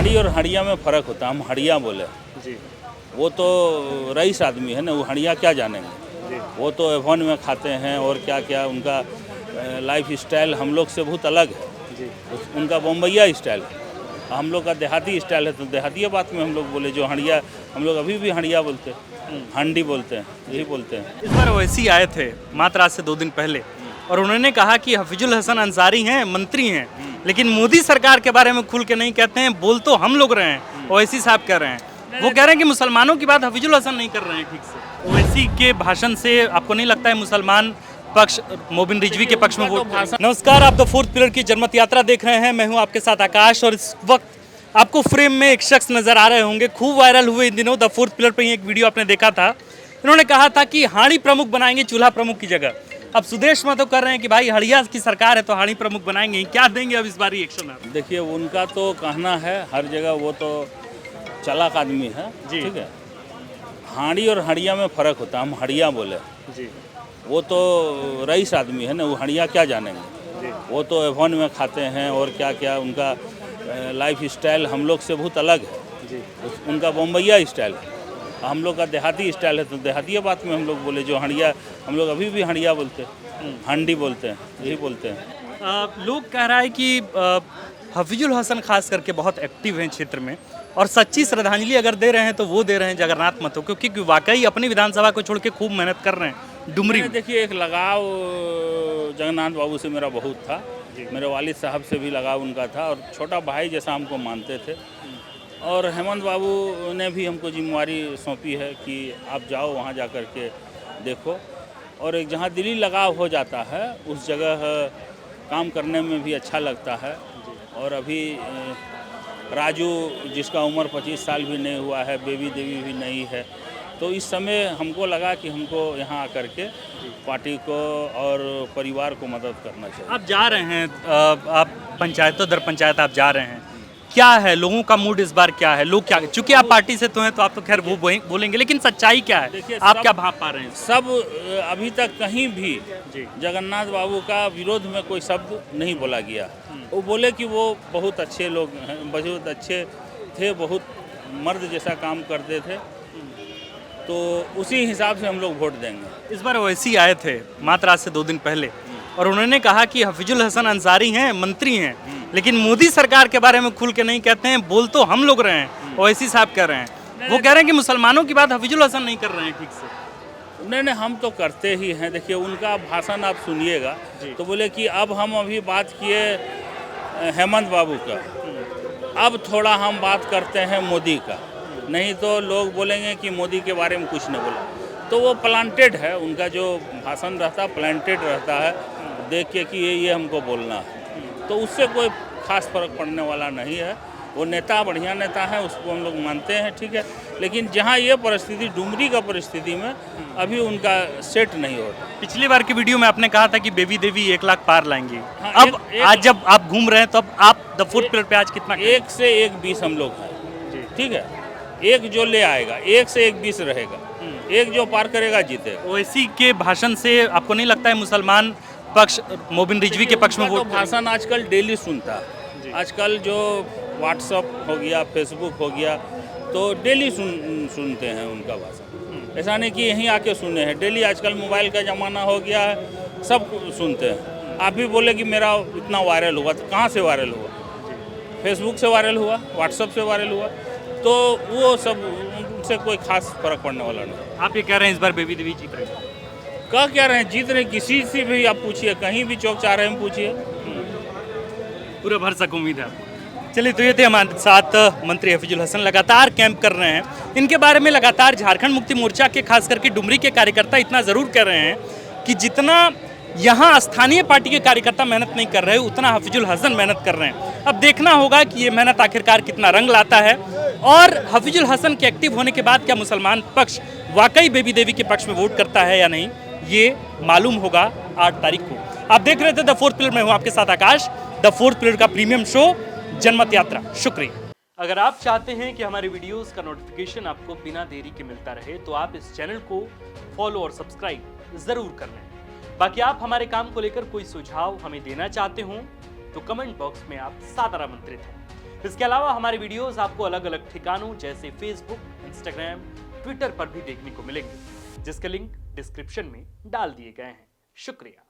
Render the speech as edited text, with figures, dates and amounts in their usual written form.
हाड़ी और हड़िया में फ़र्क होता है। हम हड़िया बोले जी वो तो रईस आदमी है ना, वो हड़िया क्या जानेंगे। जी वो तो एवन में खाते हैं और क्या क्या उनका लाइफ स्टाइल हम लोग से बहुत अलग है। जी उनका बम्बैया स्टाइल है, हम लोग का देहाती स्टाइल है। तो देहाती बात में हम लोग बोले जो हड़िया, हम लोग अभी भी हड़िया बोलते हैं, हांडी बोलते हैं, यही बोलते हैं। इस बार ओवैसी आए थे मात्र आज से 2 दिन पहले और उन्होंने कहा कि हफीजुल हसन अंसारी हैं, मंत्री हैं, लेकिन मोदी सरकार के बारे में खुल के नहीं कहते हैं। बोल तो हम लोग रहे हैं, ओवैसी साहब कह रहे हैं। वो कह रहे हैं कि मुसलमानों की बात हफीजुल हसन नहीं कर रहे हैं ठीक से। ओवैसी के भाषण से आपको नहीं लगता है मुसलमान पक्ष मोबिन रिजवी के पक्ष में वोट करेंगे? नमस्कार, आप द फोर्थ पिलर की जनमत यात्रा देख रहे हैं। मैं हूं आपके साथ आकाश और इस वक्त आपको फ्रेम में एक शख्स नजर आ रहे होंगे, खूब वायरल हुए इन दिनों। द फोर्थ पिलर पर ही एक वीडियो आपने देखा था। इन्होंने कहा था कि हाड़ी प्रमुख बनाएंगे चूल्हा प्रमुख की जगह। अब सुदेश महतो कर रहे हैं कि भाई हड़िया की सरकार है तो हाड़ी प्रमुख बनाएंगे। क्या देंगे अब इस बार रिएक्शन आप? देखिए उनका तो कहना है हर जगह, वो तो चालाक आदमी है, जी। ठीक है। हाड़ी और हड़िया में फ़र्क होता है। हम हड़िया बोले जी वो तो रईस आदमी है ना, वो हड़िया क्या जानेंगे। जी वो तो एवन में खाते हैं और क्या क्या उनका लाइफ स्टाइल हम लोग से बहुत अलग है। जी उनका बम्बैया स्टाइल है, हम लोग का देहाती स्टाइल है। तो देहाती बात में हम लोग बोले जो हड़िया, हम लोग अभी भी हड़िया बोलते हैं, हांडी बोलते हैं, यही बोलते हैं। लोग कह रहा है कि हफीजुल हसन खास करके बहुत एक्टिव हैं क्षेत्र में और सच्ची श्रद्धांजलि अगर दे रहे हैं तो वो दे रहे हैं जगन्नाथ महतो, क्योंकि वाकई अपनी विधानसभा को छोड़ के खूब मेहनत कर रहे हैं डुमरी में। देखिए एक लगाव जगन्नाथ बाबू से मेरा बहुत था, मेरे वालिद साहब से भी लगाव उनका था और छोटा भाई जैसा हमको मानते थे। और हेमंत बाबू ने भी हमको जिम्मेवारी सौंपी है कि आप जाओ वहाँ जा कर के देखो, और एक जहाँ दिली लगाव हो जाता है उस जगह काम करने में भी अच्छा लगता है। और अभी राजू जिसका उम्र 25 साल भी नहीं हुआ है, बेबी देवी भी नहीं है, तो इस समय हमको लगा कि हमको यहाँ आकर के पार्टी को और परिवार को मदद करना चाहिए। आप जा रहे हैं, आप पंचायतों दर पंचायत आप जा रहे हैं, क्या है लोगों का मूड इस बार? क्या है लोग क्या, चूंकि आप पार्टी से तो हैं तो आप तो खैर वो बोलेंगे, लेकिन सच्चाई क्या है? देखिए, आप सब- क्या भाप पा रहे हैं? सब अभी तक कहीं भी जी जगन्नाथ बाबू का विरोध में कोई शब्द नहीं बोला गया। वो बोले कि वो बहुत अच्छे लोग हैं, बहुत अच्छे थे, बहुत मर्द जैसा काम करते थे, तो उसी हिसाब से हम लोग वोट देंगे। इस बार ओवैसी आए थे मात्र आज से 2 दिन पहले और उन्होंने कहा कि हफीजुल हसन अंसारी हैं, मंत्री हैं, लेकिन मोदी सरकार के बारे में खुल के नहीं कहते हैं। बोल तो हम लोग रहे हैं, ओवैसी साहब कह रहे हैं। वो कह रहे हैं कि मुसलमानों की बात हफीजुल हसन नहीं कर रहे हैं ठीक से। नहीं, हम तो करते ही हैं। देखिए उनका भाषण आप सुनिएगा तो बोले कि अब हम अभी बात किए हेमंत बाबू का, अब थोड़ा हम बात करते हैं मोदी का, नहीं तो लोग बोलेंगे कि मोदी के बारे में कुछ नहीं बोला। तो वो प्लांटेड है, उनका जो भाषण रहता है प्लांटेड रहता है, देख के कि ये हमको बोलना है, तो उससे कोई खास फर्क पड़ने वाला नहीं है। वो नेता बढ़िया नेता है, उसको हम लोग मानते हैं, ठीक है। लेकिन जहाँ ये परिस्थिति डुमरी का परिस्थिति में अभी उनका सेट नहीं होता। पिछली बार की वीडियो में आपने कहा था कि बेबी देवी 1 लाख पार लाएंगी। हाँ, अब आज जब आप घूम रहे हैं तो अब आप द फोर्थ पिलर पे आज कितना? 1 से 1 20 हम लोग हैं, ठीक है। एक जो ले आएगा 1 से 1 20 रहेगा, एक जो पार करेगा जीतेगा। ओवैसी के भाषण से आपको नहीं लगता है मुसलमान पक्ष मोबिन रिजवी के पक्ष में उनका वोट तो भाषण आजकल डेली सुनता है। आजकल जो व्हाट्सअप हो गया, फेसबुक हो गया, तो डेली सुनते हैं उनका भाषण। ऐसा नहीं कि यहीं आके सुने हैं, डेली आजकल मोबाइल का ज़माना हो गया है, सब सुनते हैं। आप भी बोले कि मेरा इतना वायरल हुआ, तो कहाँ से वायरल हुआ? फेसबुक से वायरल हुआ, व्हाट्सअप से वायरल हुआ, तो वो सब उनसे कोई खास फर्क पड़ने वाला नहीं। आप ये कह रहे हैं इस बार बेबी देवी जीत रहे हैं? कह क्या रहे हैं, जीत रहे, किसी से भी आप पूछिए, कहीं भी चौक चाह रहे हैं पूछिए। पूरा भरसक उम्मीद है आपको। चलिए, तो ये थे हमारे साथ मंत्री हफीजुल हसन, लगातार कैंप कर रहे हैं। इनके बारे में लगातार झारखंड मुक्ति मोर्चा के खास करके डुमरी के कार्यकर्ता इतना ज़रूर कह रहे हैं कि जितना यहाँ स्थानीय पार्टी के कार्यकर्ता मेहनत नहीं कर रहे, उतना हफीजुल हसन मेहनत कर रहे हैं। अब देखना होगा कि ये मेहनत आखिरकार कितना रंग लाता है और हफीजुल हसन के एक्टिव होने के बाद क्या मुसलमान पक्ष वाकई बेबी देवी के पक्ष में वोट करता है या नहीं, ये मालूम होगा 8 तारीख को। आप देख रहे थे द फोर्थ पिलर में, हूँ आपके साथ आकाश। द फोर्थ पिलर का प्रीमियम शो जनमत यात्रा। शुक्रिया। अगर आप चाहते हैं कि हमारे वीडियोस का नोटिफिकेशन आपको बिना देरी के मिलता रहे तो आप इस चैनल को फॉलो और सब्सक्राइब जरूर कर लें। बाकी आप हमारे काम को लेकर कोई सुझाव हमें देना चाहते हो तो कमेंट बॉक्स में आप सादर आमंत्रित हैं। इसके अलावा हमारे वीडियोस आपको अलग अलग ठिकानों जैसे फेसबुक, इंस्टाग्राम, ट्विटर पर भी देखने को मिलेंगे, जिसके लिंक डिस्क्रिप्शन में डाल दिए गए हैं। शुक्रिया।